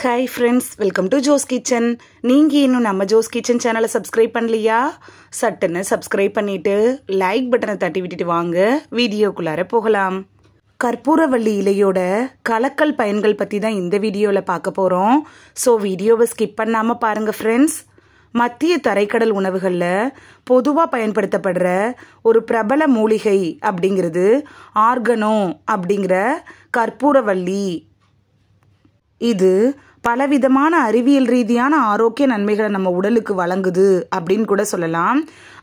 Hi friends, welcome to Jo's Kitchen. நீங்க இன்னும் நம்ம ஜோஸ் கிச்சன் சேனலை சப்ஸ்கிரைப் பண்ணலையா? சட்டுன்னு சப்ஸ்கிரைப் பண்ணிட்டு லைக் பட்டனை தட்டி விட்டுட்டு வாங்க வீடியோக்குள்ளார போகலாம். கற்பூரவள்ளி இலையோட கலக்கல் பயன்கள் பத்தி தான் இந்த வீடியோல பார்க்க போறோம். ஸோ வீடியோவை ஸ்கிப் பண்ணாம பாருங்க ஃப்ரெண்ட்ஸ். மத்திய தரைக்கடல் உணவுகளில் பொதுவாக பயன்படுத்தப்படுற ஒரு பிரபல மூலிகை அப்படிங்கிறது ஆர்கனோ அப்படிங்கிற கற்பூரவள்ளி. இது பலவிதமான அறிவியல் ரீதியான ஆரோக்கிய நன்மைகளை நம்ம உடலுக்கு வழங்குது அப்படின்னு கூட சொல்லலாம்.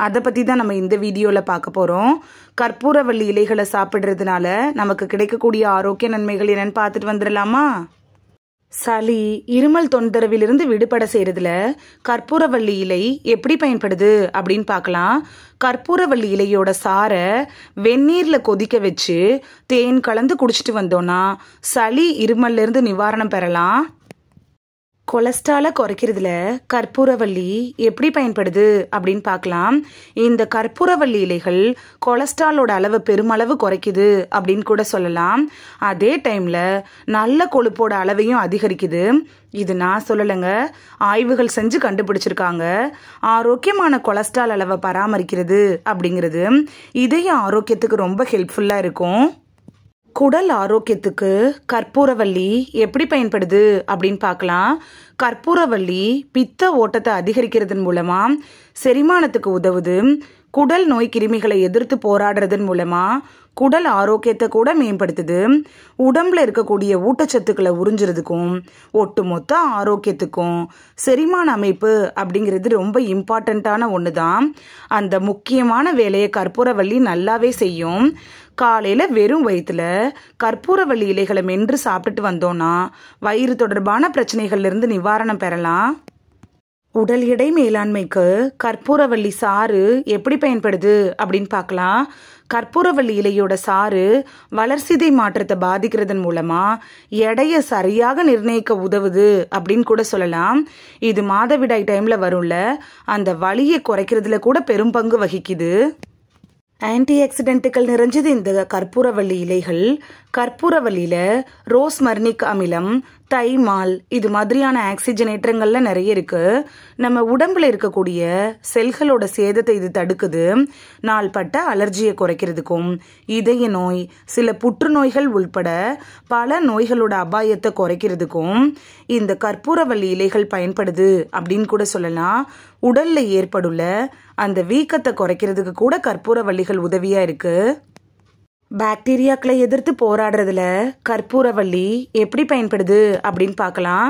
அதை பற்றி தான் நம்ம இந்த வீடியோவில் பார்க்க போகிறோம். கற்பூரவள்ளி இலைகளை சாப்பிட்றதுனால நமக்கு கிடைக்கக்கூடிய ஆரோக்கிய நன்மைகள் என்னன்னு பார்த்துட்டு வந்துடலாமா? சளி, இருமல் தொந்தரவிலிருந்து விடுபட செய்யறதுல கற்பூரவள்ளி இலை எப்படி பயன்படுது அப்படின்னு பார்க்கலாம். கற்பூரவள்ளி இலையோட சாரை வெந்நீர்ல கொதிக்க வச்சு தேன் கலந்து குடிச்சிட்டு வந்தோம்னா சளி இருமல்ல இருந்து நிவாரணம் பெறலாம். கொலஸ்ட்ராலை குறைக்கிறதுல கற்பூரவள்ளி எப்படி பயன்படுது அப்படின்னு பார்க்கலாம். இந்த கற்பூரவள்ளி இலைகள் கொலஸ்ட்ராலோட அளவை பெருமளவு குறைக்குது அப்படின்னு கூட சொல்லலாம். அதே டைம்ல நல்ல கொழுப்போட அளவையும் அதிகரிக்குது. இது நான் சொல்லலைங்க, ஆய்வுகள் செஞ்சு கண்டுபிடிச்சிருக்காங்க. ஆரோக்கியமான கொலஸ்ட்ரால் அளவை பராமரிக்கிறது அப்படிங்கிறது இதய ஆரோக்கியத்துக்கு ரொம்ப ஹெல்ப்ஃபுல்லா இருக்கும். குடல் ஆரோக்கியத்துக்கு கற்பூரவள்ளி எப்படி பயன்படுது அப்படின்னு பார்க்கலாம். கற்பூரவள்ளி பித்த ஓட்டத்தை அதிகரிக்கிறதன் மூலமா செரிமானத்துக்கு உதவுது. குடல் நோய் கிருமிகளை எதிர்த்து போராடுறதன் மூலமா குடல் ஆரோக்கியத்தை கூட மேம்படுத்துது. உடம்புல இருக்கக்கூடிய ஊட்டச்சத்துக்களை உறிஞ்சுறதுக்கும் ஒட்டுமொத்த ஆரோக்கியத்துக்கும் செரிமான அமைப்பு அப்படிங்கிறது ரொம்ப இம்பார்ட்டண்ட்டான ஒன்று தான். அந்த முக்கியமான வேலையை கற்பூரவள்ளி நல்லாவே செய்யும். காலையில் வெறும் வயிற்றுல கற்பூரவள்ளி இலைகளை மென்று சாப்பிட்டுட்டு வந்தோம்னா வயிறு தொடர்பான பிரச்சனைகள்லேருந்து நிவாரணம் பெறலாம். உடல் எடை மேலாண்மைக்கு கற்பூரவள்ளி சாறு எப்படி பயன்படுது அப்படின்னு பார்க்கலாம். கற்பூரவள்ளி இலையோட சாறு வளர்சிதை மாற்றத்தை பாதிக்கிறதன் மூலமா எடையை சரியாக நிர்ணயிக்க உதவுது அப்படின்னு கூட சொல்லலாம். இது மாதவிடாய் டைம்ல வரும்ல, அந்த வலியை குறைக்கிறதுல கூட பெரும் பங்கு வகிக்குது. ஆன்டி ஆக்சிடென்ட்டுகள் நிறைஞ்சது இந்த கற்பூரவள்ளி இலைகள். கற்பூரவள்ளியில ரோஸ்மர்னிக் அமிலம், தைமால் இது மாதிரியான ஆக்சிஜனேற்றங்கள்ல நிறைய இருக்கு. நம்ம உடம்புல இருக்கக்கூடிய செல்களோட சேதத்தை இது தடுக்குது. நாள்பட்ட அலர்ஜியை குறைக்கிறதுக்கும் இதய நோய், சில புற்றுநோய்கள் உள்பட பல நோய்களோட அபாயத்தை குறைக்கிறதுக்கும் இந்த கற்பூரவள்ளி இலைகள் பயன்படுது அப்படின்னு கூட சொல்லலாம். உடல்ல ஏற்படுள்ள அந்த வீக்கத்தை குறைக்கிறதுக்கு கூட கற்பூரவள்ளிகள் உதவியா இருக்கு. பாக்டீரியாக்களை எதிர்த்து போராடுறதுல கற்பூரவள்ளி எப்படி பயன்படுது அப்படின்னு பார்க்கலாம்.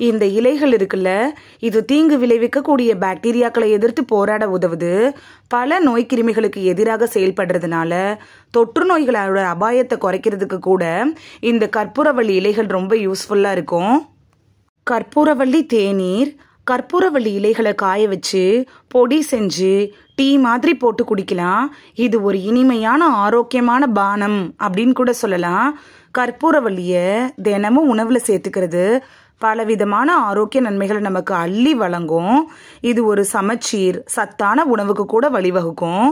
இந்த இலைகள் இருக்குல்ல, இது தீங்கு விளைவிக்கக்கூடிய பாக்டீரியாக்களை எதிர்த்து போராட உதவுது. பல நோய் கிருமிகளுக்கு எதிராக செயல்படுறதுனால தொற்று நோய்களோட அபாயத்தை குறைக்கிறதுக்கு கூட இந்த கற்பூரவள்ளி இலைகள் ரொம்ப யூஸ்ஃபுல்லா இருக்கும். கற்பூரவள்ளி தேநீர், கற்பூரவள்ளி இலைகளை காய வச்சு பொடி செஞ்சு டீ மாதிரி போட்டு குடிக்கலாம். இது ஒரு இனிமையான ஆரோக்கியமான பானம் அப்படின்னு கூட சொல்லலாம். கற்பூரவள்ளியை தினமும் உணவுல சேர்த்துக்கிறது பலவிதமான ஆரோக்கிய நன்மைகளை நமக்கு அள்ளி வழங்கும். இது ஒரு சமச்சீர் சத்தான உணவுக்கு கூட வழிவகுக்கும்.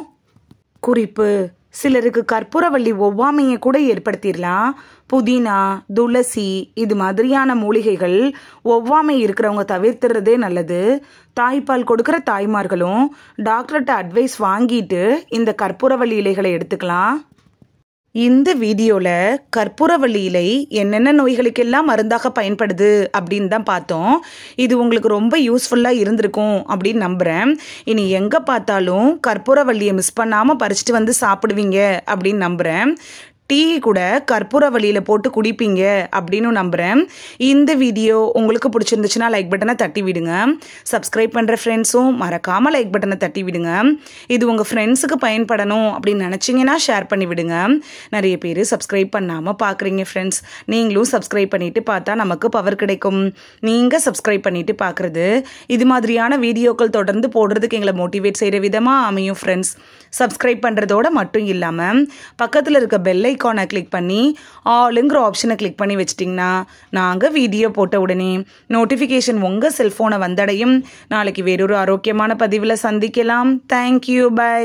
குறிப்பு: சிலருக்கு கற்பூரவள்ளி ஒவ்வாமையை கூட ஏற்படுத்திடலாம். புதினா, துளசி இது மாதிரியான மூலிகைகள் ஒவ்வாமை இருக்கிறவங்க தவிர்த்துறதே நல்லது. தாய்ப்பால் கொடுக்கிற தாய்மார்களும் டாக்டர்கிட்ட அட்வைஸ் வாங்கிட்டு இந்த கற்பூரவள்ளி இலைகளை எடுத்துக்கலாம். இந்த வீடியோல கற்பூரவள்ளி இலை என்னென்ன நோய்களுக்கெல்லாம் மருந்தாக பயன்படுது அப்படின்னு தான் பார்த்தோம். இது உங்களுக்கு ரொம்ப யூஸ்ஃபுல்லாக இருந்திருக்கும் அப்படின்னு நம்புகிறேன். இனி எங்கே பார்த்தாலும் கற்பூரவள்ளியை மிஸ் பண்ணாமல் பறிச்சுட்டு வந்து சாப்பிடுவீங்க அப்படின்னு நம்புகிறேன். டீ கூட கற்பூரவள்ளியில் போட்டு குடிப்பீங்க அப்படின்னு நம்புகிறேன். இந்த வீடியோ உங்களுக்கு பிடிச்சிருந்துச்சுன்னா லைக் பட்டனை தட்டி விடுங்க. சப்ஸ்கிரைப் பண்ணுற ஃப்ரெண்ட்ஸும் மறக்காமல் லைக் பட்டனை தட்டி விடுங்க. இது உங்கள் ஃப்ரெண்ட்ஸுக்கு பயன்படணும் அப்படின்னு நினச்சிங்கன்னா ஷேர் பண்ணி விடுங்க. நிறைய பேர் சப்ஸ்கிரைப் பண்ணாமல் பார்க்குறீங்க ஃப்ரெண்ட்ஸ். நீங்களும் சப்ஸ்கிரைப் பண்ணிவிட்டு பார்த்தா நமக்கு பவர் கிடைக்கும். நீங்கள் சப்ஸ்கிரைப் பண்ணிவிட்டு பார்க்குறது இது மாதிரியான வீடியோக்கள் தொடர்ந்து போடுறதுக்கு எங்களை மோட்டிவேட் செய்கிற விதமாக அமையும் ஃப்ரெண்ட்ஸ். சப்ஸ்கிரைப் பண்ணுறதோட மட்டும் இல்லாமல் பக்கத்தில் இருக்க பெல் ஐக்கானை கிளிக் பண்ணி ஆளுங்கிற ஆப்ஷனை கிளிக் பண்ணி வச்சிட்டிங்கன்னா நாங்கள் வீடியோ போட்ட உடனே நோட்டிஃபிகேஷன் உங்கள் செல்ஃபோனை வந்தடையும். நாளைக்கு வேறொரு ஆரோக்கியமான பதிவில் சந்திக்கலாம். Thank you, by.